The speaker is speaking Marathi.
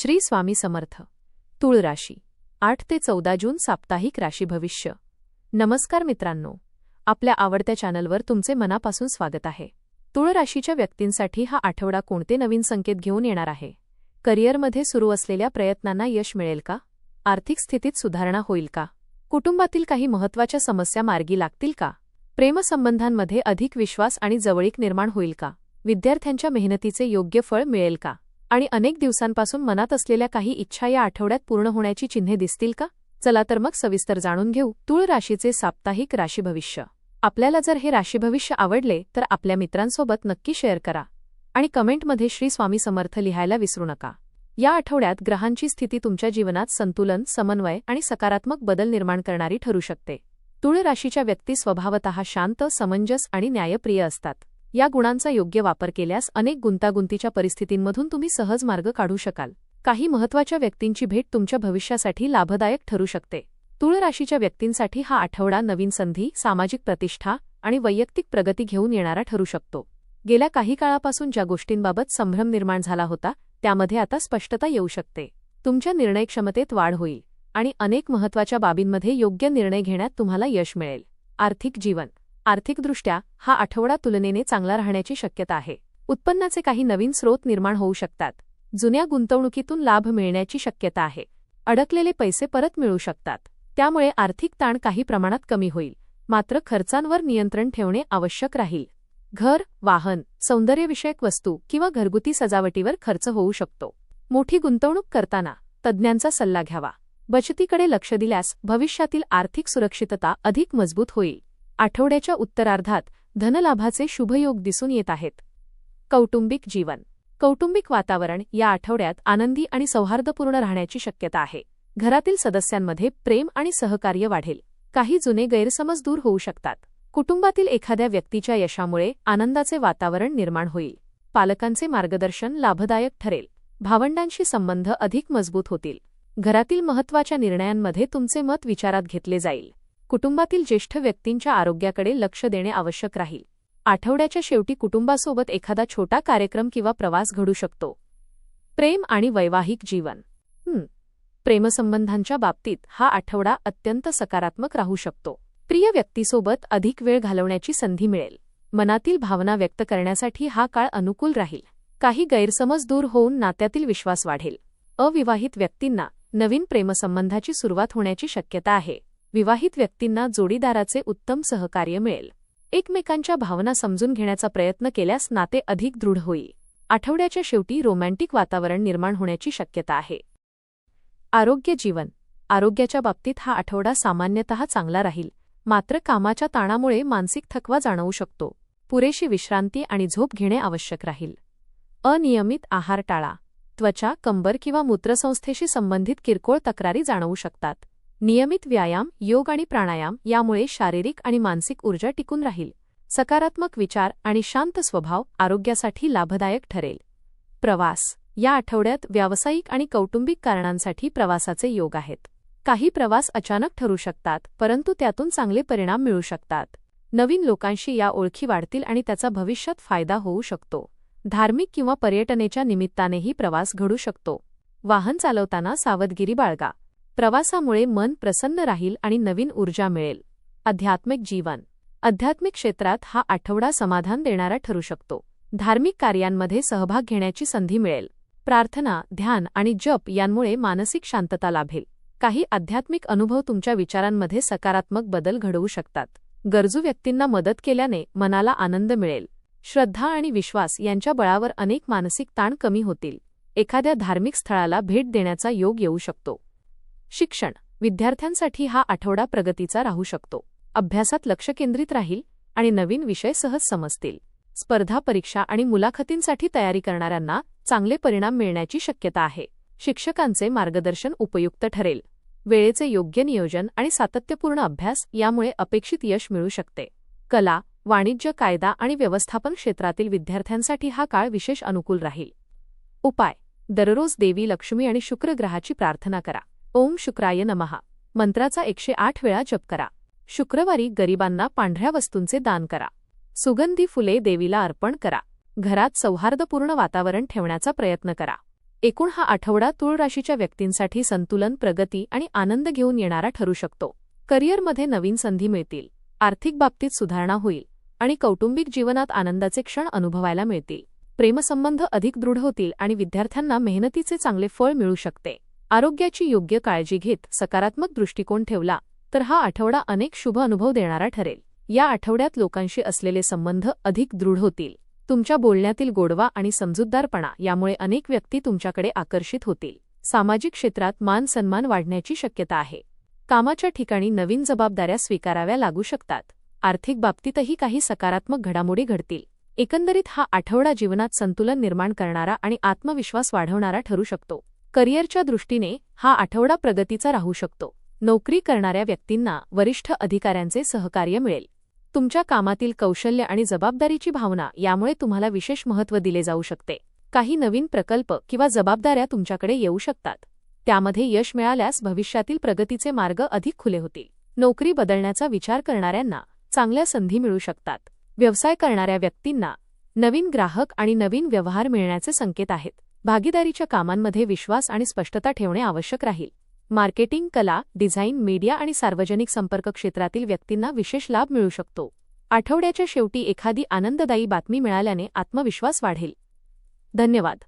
श्री स्वामी समर्थ. तुळ राशी 8 ते 14 जून साप्ताहिक राशी भविष्य. नमस्कार मित्रांनो, आपल्या आवडत्या चॅनलवर तुमचे मनापासून स्वागत आहे. तुळ राशीच्या व्यक्तींसाठी हा आठवडा कोणते नवीन संकेत घेऊन येणार आहे? करिअरमध्ये सुरू असलेल्या प्रयत्नांना यश मिळेल का? आर्थिक स्थितीत सुधारणा होईल का? कुटुंबातील काही महत्त्वाच्या समस्या मार्गी लागतील का? प्रेमसंबंधांमध्ये अधिक विश्वास आणि जवळीक निर्माण होईल का? विद्यार्थ्यांच्या मेहनतीचे योग्य फळ मिळेल का? आणि अनेक दिवसांपासून मनात असलेल्या काही इच्छा या आठवड्यात पूर्ण होण्याची चिन्हे दिसतील का? चला तर मग सविस्तर जाणून घेऊ तुळ राशीचे साप्ताहिक राशी भविष्य. आपल्याला जर हे राशी भविष्य आवडले तर आपल्या मित्रांसोबत नक्की शेअर करा आणि कमेंटमध्ये श्री स्वामी समर्थ लिहायला विसरू नका. या आठवड्यात ग्रहांची स्थिती तुमच्या जीवनात संतुलन, समन्वय आणि सकारात्मक बदल निर्माण करणारी ठरू शकते. तुळ राशीच्या व्यक्ती स्वभावतः शांत, समंजस आणि न्यायप्रिय असतात. या गुणांचा योग्य वापर केल्यास अनेक गुंतागुंतीच्या परिस्थितींमधून तुम्ही सहज मार्ग काढू शकाल. काही महत्त्वाच्या व्यक्तींची भेट तुमच्या भविष्यासाठी लाभदायक ठरू शकते. तुळ राशीच्या व्यक्तींसाठी हा आठवडा नवीन संधी, सामाजिक प्रतिष्ठा आणि वैयक्तिक प्रगती घेऊन येणारा ठरू शकतो. गेल्या काही काळापासून ज्या गोष्टींबाबत संभ्रम निर्माण झाला होता त्यामध्ये आता स्पष्टता येऊ शकते. तुमच्या निर्णय क्षमतेत वाढ होईल आणि अनेक महत्त्वाच्या बाबींमध्ये योग्य निर्णय घेण्यात तुम्हाला यश मिळेल. आर्थिक जीवन. आर्थिकदृष्ट्या हा आठवडा तुलनेने चांगला राहण्याची शक्यता आहे. उत्पन्नाचे काही नवीन स्रोत निर्माण होऊ शकतात. जुन्या गुंतवणुकीतून लाभ मिळण्याची शक्यता आहे. अडकलेले पैसे परत मिळू शकतात. त्यामुळे आर्थिक ताण काही प्रमाणात कमी होईल. मात्र खर्चांवर नियंत्रण ठेवणे आवश्यक राहील. घर, वाहन, सौंदर्यविषयक वस्तू किंवा घरगुती सजावटीवर खर्च होऊ शकतो. मोठी गुंतवणूक करताना तज्ज्ञांचा सल्ला घ्यावा. बचतीकडे लक्ष दिल्यास भविष्यातील आर्थिक सुरक्षितता अधिक मजबूत होईल. आठवड्याच्या उत्तरार्धात धनलाभाचे शुभयोग दिसून येत आहेत. कौटुंबिक जीवन. कौटुंबिक वातावरण या आठवड्यात आनंदी आणि सौहार्दपूर्ण राहण्याची शक्यता आहे. घरातील सदस्यांमध्ये प्रेम आणि सहकार्य वाढेल. काही जुने गैरसमज दूर होऊ शकतात. कुटुंबातील एखाद्या व्यक्तीच्या यशामुळे आनंदाचे वातावरण निर्माण होईल. पालकांचे मार्गदर्शन लाभदायक ठरेल. भावंडांशी संबंध अधिक मजबूत होतील. घरातील महत्त्वाच्या निर्णयांमध्ये तुमचे मत विचारात घेतले जाईल. कुटुंबातील ज्येष्ठ व्यक्तींच्या आरोग्याकडे लक्ष देणे आवश्यक राहील. आठवड्याच्या शेवटी कुटुंबासोबत एखादा छोटा कार्यक्रम किंवा प्रवास घडू शकतो. प्रेम आणि वैवाहिक जीवन. प्रेमसंबंधांच्या बाबतीत हा आठवडा अत्यंत सकारात्मक राहू शकतो. प्रिय व्यक्तीसोबत अधिक वेळ घालवण्याची संधी मिळेल. मनातील भावना व्यक्त करण्यासाठी हा काळ अनुकूल राहील. काही गैरसमज दूर होऊन नात्यातील विश्वास वाढेल. अविवाहित व्यक्तींना नवीन प्रेमसंबंधाची सुरुवात होण्याची शक्यता आहे. विवाहित व्यक्तींना जोडीदाराचे उत्तम सहकार्य मिळेल. एकमेकांच्या भावना समजून घेण्याचा प्रयत्न केल्यास नाते अधिक दृढ होईल. आठवड्याच्या शेवटी रोमॅन्टिक वातावरण निर्माण होण्याची शक्यता आहे. आरोग्य जीवन. आरोग्याच्या बाबतीत हा आठवडा सामान्यतः चांगला राहील. मात्र कामाच्या ताणामुळे मानसिक थकवा जाणवू शकतो. पुरेशी विश्रांती आणि झोप घेणे आवश्यक राहील. अनियमित आहार टाळा. त्वचा, कंबर किंवा मूत्रसंस्थेशी संबंधित किरकोळ तक्रारी जाणवू शकतात. नियमित व्यायाम, योग आणि प्राणायाम यामुळे शारीरिक आणि मानसिक ऊर्जा टिकून राहील. सकारात्मक विचार आणि शांत स्वभाव आरोग्यासाठी लाभदायक ठरेल. प्रवास. या आठवड्यात व्यावसायिक आणि कौटुंबिक कारणांसाठी प्रवासाचे योग आहेत. काही प्रवास अचानक ठरू शकतात, परंतु त्यातून चांगले परिणाम मिळू शकतात. नवीन लोकांशी या ओळखी वाढतील आणि त्याचा भविष्यात फायदा होऊ शकतो. धार्मिक किंवा पर्यटनेच्या निमित्तानेही प्रवास घडू शकतो. वाहन चालवताना सावधगिरी बाळगा. प्रवासामुळे मन प्रसन्न राहील आणि नवीन ऊर्जा मिळेल. आध्यात्मिक जीवन. आध्यात्मिक क्षेत्रात हा आठवडा समाधान देणारा ठरू शकतो. धार्मिक कार्यांमध्ये सहभाग घेण्याची संधी मिळेल. प्रार्थना, ध्यान आणि जप यांमुळे मानसिक शांतता लाभेल. काही आध्यात्मिक अनुभव तुमच्या विचारांमध्ये सकारात्मक बदल घडवू शकतात. गरजू व्यक्तींना मदत केल्याने मनाला आनंद मिळेल. श्रद्धा आणि विश्वास यांच्या बळावर अनेक मानसिक ताण कमी होतील. एखाद्या धार्मिक स्थळाला भेट देण्याचा योग येऊ शकतो. शिक्षण. विद्यार्थ्यांसाठी हा आठवडा प्रगतीचा राहू शकतो. अभ्यासात लक्ष केंद्रित राहील आणि नवीन विषय सहज समजतील. स्पर्धा परीक्षा आणि मुलाखतींसाठी तयारी करणाऱ्यांना चांगले परिणाम मिळण्याची शक्यता आहे. शिक्षकांचे मार्गदर्शन उपयुक्त ठरेल. वेळेचे योग्य नियोजन आणि सातत्यपूर्ण अभ्यास यामुळे अपेक्षित यश मिळू शकते. कला, वाणिज्य, कायदा आणि व्यवस्थापन क्षेत्रातील विद्यार्थ्यांसाठी हा काळ विशेष अनुकूल राहील. उपाय. दररोज देवी लक्ष्मी आणि शुक्र ग्रहाची प्रार्थना करा. ओम शुक्राय नमः मंत्राचा 108 वेळा जप करा. शुक्रवारी गरिबांना पांढऱ्या वस्तूंचे दान करा. सुगंधी फुले देवीला अर्पण करा. घरात सौहार्दपूर्ण वातावरण ठेवण्याचा प्रयत्न करा. एकूण हा आठवडा तूळ राशीच्या व्यक्तींसाठी संतुलन, प्रगती आणि आनंद घेऊन येणारा ठरू शकतो. करिअरमध्ये नवीन संधी मिळतील, आर्थिक बाबतीत सुधारणा होईल आणि कौटुंबिक जीवनात आनंदाचे क्षण अनुभवायला मिळतील. प्रेमसंबंध अधिक दृढ होतील आणि विद्यार्थ्यांना मेहनतीचे चांगले फळ मिळू शकते. आरोग्याची योग्य काळजी घेत सकारात्मक दृष्टिकोन ठेवला तर हा आठवडा अनेक शुभ अनुभव देणारा ठरेल. या आठवड्यात लोकांशी असलेले संबंध अधिक दृढ होतील. तुमच्या बोलण्यातील गोडवा आणि समजूतदारपणा यामुळे अनेक व्यक्ती तुमच्याकडे आकर्षित होतील. सामाजिक क्षेत्रात मान सन्मान वाढण्याची शक्यता आहे. कामाच्या ठिकाणी नवीन जबाबदाऱ्या स्वीकाराव्या लागू शकतात. आर्थिक बाबतीतही काही सकारात्मक घडामोडी घडतील. एकंदरीत हा आठवडा जीवनात संतुलन निर्माण करणारा आणि आत्मविश्वास वाढवणारा ठरू शकतो. करिअरच्या दृष्टीने हा आठवडा प्रगतीचा राहू शकतो. नोकरी करणाऱ्या व्यक्तींना वरिष्ठ अधिकाऱ्यांचे सहकार्य मिळेल. तुमच्या कामातील कौशल्य आणि जबाबदारीची भावना यामुळे तुम्हाला विशेष महत्त्व दिले जाऊ शकते. काही नवीन प्रकल्प किंवा जबाबदाऱ्या तुमच्याकडे येऊ शकतात. त्यामध्ये यश मिळाल्यास भविष्यातील प्रगतीचे मार्ग अधिक खुले होतील. नोकरी बदलण्याचा विचार करणाऱ्यांना चांगल्या संधी मिळू शकतात. व्यवसाय करणाऱ्या व्यक्तींना नवीन ग्राहक आणि नवीन व्यवहार मिळण्याचे संकेत आहेत. भागीदारीच्या कामांमध्ये विश्वास आणि स्पष्टता ठेवणे आवश्यक राहील. मार्केटिंग, कला, डिझाईन, मीडिया आणि सार्वजनिक संपर्क क्षेत्रातील व्यक्तींना विशेष लाभ मिळू शकतो. आठवड्याच्या शेवटी एखादी आनंददायी बातमी मिळाल्याने आत्मविश्वास वाढेल. धन्यवाद.